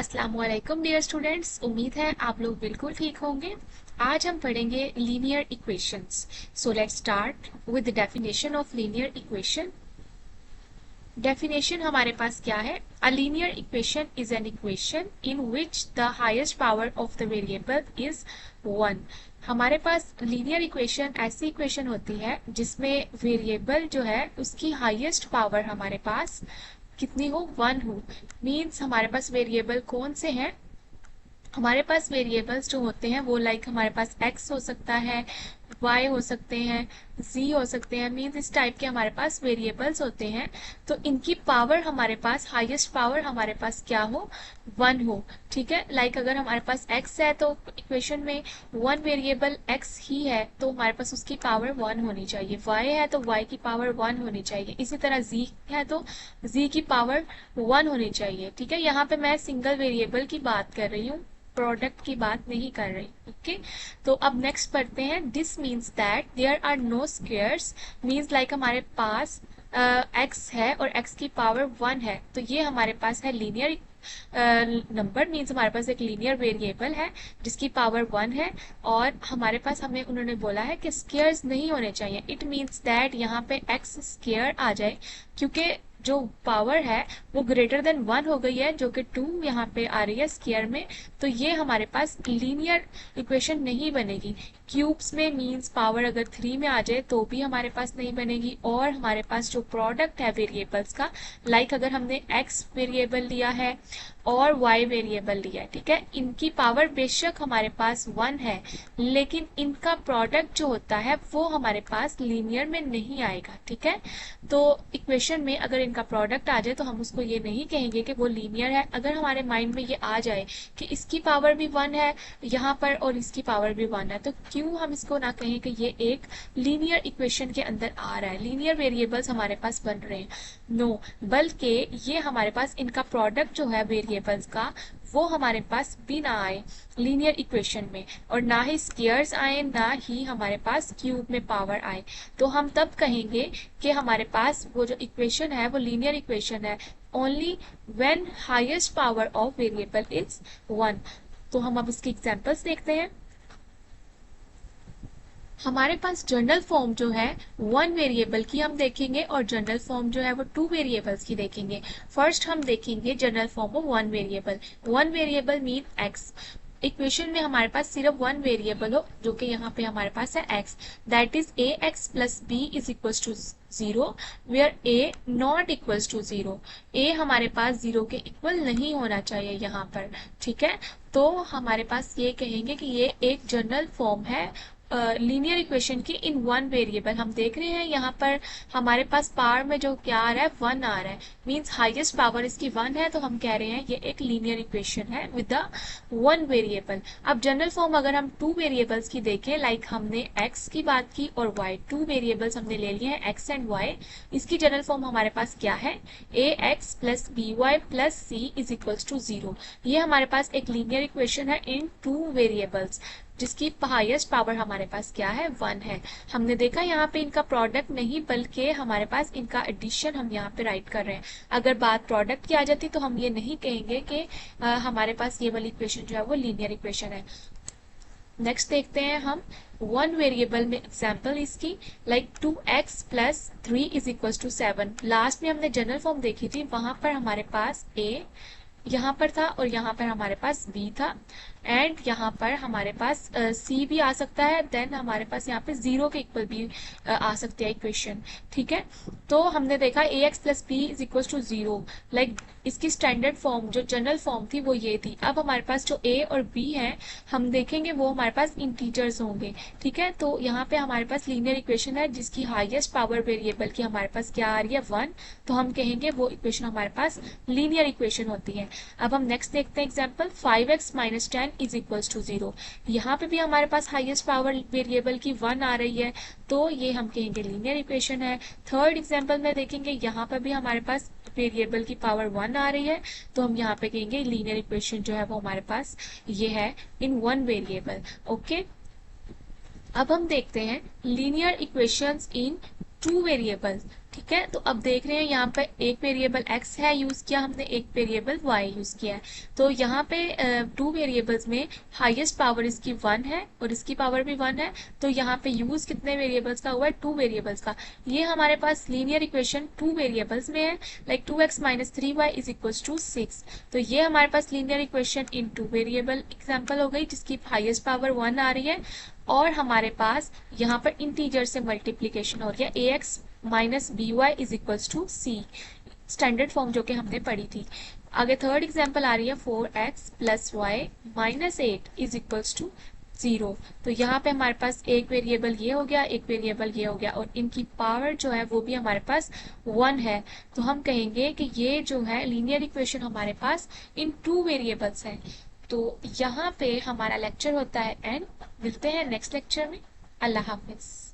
अस्सलामुअलैकुम dear students, उम्मीद है आप लोग बिल्कुल ठीक होंगे। आज हम पढ़ेंगे linear equations. So let's start with the definition of linear equation. Definition हमारे पास क्या है? A linear equation is an equation in which the highest power of the variable is 1। हमारे पास लीनियर इक्वेशन ऐसी इक्वेशन होती है जिसमें वेरिएबल जो है उसकी हाईएस्ट पावर हमारे पास कितनी हो? 1 हो। मीन्स हमारे पास वेरिएबल कौन से हैं? हमारे पास वेरिएबल्स जो होते हैं वो लाइक हमारे पास x हो सकता है, y हो सकते हैं, z हो सकते हैं। मीन्स इस टाइप के हमारे पास वेरिएबल्स होते हैं। तो इनकी पावर हमारे पास, हाईएस्ट पावर हमारे पास क्या हो? 1 हो। ठीक है, लाइक अगर हमारे पास x है तो इक्वेशन में वन वेरिएबल x ही है तो हमारे पास उसकी पावर 1 होनी चाहिए। y है तो y की पावर 1 होनी चाहिए। इसी तरह z है तो z की पावर 1 होनी चाहिए। ठीक है, यहाँ पे मैं सिंगल वेरिएबल की बात कर रही हूँ, प्रोडक्ट की बात नहीं कर रही। ओके, तो अब नेक्स्ट पढ़ते हैं। This means that there are no squares. Means like हमारे पास x है और x की पावर 1 है, तो ये हमारे पास है लीनियर नंबर। मीन्स हमारे पास एक लीनियर वेरिएबल है जिसकी पावर 1 है और हमारे पास हमें उन्होंने बोला है कि स्क्वेयर्स नहीं होने चाहिए। इट मीन्स दैट यहाँ पे x स्क्वेयर आ जाए, क्योंकि जो पावर है वो ग्रेटर देन 1 हो गई है, जो कि 2 यहाँ पे आ रही है स्क्वायर में। तो ये हमारे पास लीनियर इक्वेशन नहीं बनेगी। क्यूब्स में मींस पावर अगर 3 में आ जाए तो भी हमारे पास नहीं बनेगी। और हमारे पास जो प्रोडक्ट है वेरिएबल्स का, लाइक अगर हमने x वेरिएबल लिया है और y वेरिएबल लिया है, ठीक है, इनकी पावर बेशक हमारे पास 1 है, लेकिन इनका प्रोडक्ट जो होता है वो हमारे पास लीनियर में नहीं आएगा। ठीक है, तो इक्वेशन में अगर इनका प्रोडक्ट आ जाए तो हम उसको ये नहीं कहेंगे कि वो लीनियर है। अगर हमारे माइंड में ये आ जाए कि इसकी पावर भी 1 है यहाँ पर और इसकी पावर भी 1 है, तो क्यों हम इसको ना कहें कि ये एक लीनियर इक्वेशन के अंदर आ रहा है, लीनियर वेरिएबल्स हमारे पास बन रहे हैं। नो, बल्कि ये हमारे पास इनका प्रोडक्ट जो है वेरिएबल्स का वो हमारे पास भी ना आए लीनियर इक्वेशन में, और ना ही स्क्वेयर्स आए, ना ही हमारे पास क्यूब में पावर आए। तो हम तब कहेंगे कि हमारे पास वो जो इक्वेशन है वो लीनियर इक्वेशन है only when highest power of variable is 1। तो हम अब इसके एग्जांपल्स देखते हैं। हमारे पास जनरल फॉर्म जो है 1 वेरिएबल की हम देखेंगे और जनरल फॉर्म जो है वो 2 वेरिएबल्स की देखेंगे। फर्स्ट हम देखेंगे general form of 1 variable. 1 variable mean x। Equation में हमारे पास सिर्फ 1 वेरिएबल हो, जो कि यहाँ पे हमारे पास है x, that is ax plus b is equal to 0, where a not equal to 0। a हमारे पास 0 के इक्वल नहीं होना चाहिए यहाँ पर। ठीक है, तो हमारे पास ये कहेंगे कि ये एक जनरल फॉर्म है लीनियर इक्वेशन की इन 1 वेरिएबल। हम देख रहे हैं यहाँ पर हमारे पास पावर में जो क्या आ रहा है 1 आ रहा है, मींस हाईएस्ट पावर इसकी 1 है, तो हम कह रहे हैं ये एक लीनियर इक्वेशन है विद द 1 वेरिएबल। अब जनरल फॉर्म अगर हम 2 वेरिएबल्स की देखें, लाइक हमने x की बात की और y, 2 वेरिएबल्स हमने ले लिए हैं x एंड y। इसकी जनरल फॉर्म हमारे पास क्या है? ax plus by plus c is equal to 0। ये हमारे पास एक लीनियर इक्वेशन है इन 2 वेरिएबल्स जिसकी हाईएस्ट पावर हमारे पास क्या है? 1 है। हमने देखा यहाँ पे इनका प्रोडक्ट नहीं बल्कि हमारे पास इनका एडिशन हम यहाँ पे राइट कर रहे हैं। अगर बात प्रोडक्ट की आ जाती तो हम ये नहीं कहेंगे कि हमारे पास ये वाली इक्वेशन जो है वो लीनियर इक्वेशन है। नेक्स्ट देखते हैं हम 1 वेरिएबल में एग्जाम्पल इसकी, like 2x plus 3 is equal to 7। Last में हमने जनरल फॉर्म देखी थी, वहां पर हमारे पास a यहाँ पर था और यहाँ पर हमारे पास b था, एंड यहाँ पर हमारे पास c भी आ सकता है। देन हमारे पास यहाँ पे 0 के इक्वल भी आ सकती है इक्वेशन। ठीक है, तो हमने देखा ax plus b is equal to 0, like इसकी स्टैंडर्ड फॉर्म जो जनरल फॉर्म थी वो ये थी। अब हमारे पास जो a और b है हम देखेंगे वो हमारे पास इंटीजर्स होंगे। ठीक है, तो यहाँ पे हमारे पास लीनियर इक्वेशन है जिसकी हाईएस्ट पावर वेरिएबल की हमारे पास क्या आ रही है? 1। तो हम कहेंगे वो इक्वेशन हमारे पास लीनियर इक्वेशन होती है। अब हम नेक्स्ट देखते हैं example 5x minus 10 is equal to 0। यहाँ पे भी हमारे पास हाईएस्ट पावर वेरिएबल की 1 आ रही है, तो ये हम कहेंगे लीनियर इक्वेशन है। थर्ड एग्जाम्पल में देखेंगे यहाँ पर भी हमारे पास वेरिएबल की पावर 1 आ रही है, तो हम यहाँ पे कहेंगे लीनियर इक्वेशन जो है वो हमारे पास ये है इन 1 वेरिएबल। ओके, अब हम देखते हैं लीनियर इक्वेशंस इन टू वेरिएबल्स। ठीक है, तो अब देख रहे हैं यहाँ पे एक वेरिएबल x है यूज किया हमने, एक वेरिएबल y यूज किया है। तो यहाँ पे टू वेरिएबल्स में हाईएस्ट पावर इसकी 1 है और इसकी पावर भी 1 है। तो यहाँ पे यूज कितने वेरिएबल्स का हुआ है, टू वेरिएबल्स का। ये हमारे पास लीनियर इक्वेशन टू वेरिएबल्स में है, like 2x minus 3y is equals to 6। तो ये हमारे पास linear equation in two variable example हो गई, जिसकी हाईएस्ट पावर 1 आ रही है। और हमारे पास यहाँ पर इंटीजर से मल्टीप्लीकेशन हो रही है, ax minus B Y is equals to C, standard form जो कि हमने पढ़ी थी। आगे थर्ड एग्जाम्पल आ रही है 4x plus Y minus 8 is equals to 0। तो यहाँ पे हमारे पास एक वेरिएबल ये हो गया, एक वेरिएबल ये हो गया, और इनकी पावर जो है वो भी हमारे पास 1 है। तो हम कहेंगे कि ये जो है लीनियर इक्वेशन हमारे पास इन टू वेरिएबल्स है। तो यहाँ पे हमारा लेक्चर होता है एंड। मिलते हैं नेक्स्ट लेक्चर में। अल्लाह हाफिज।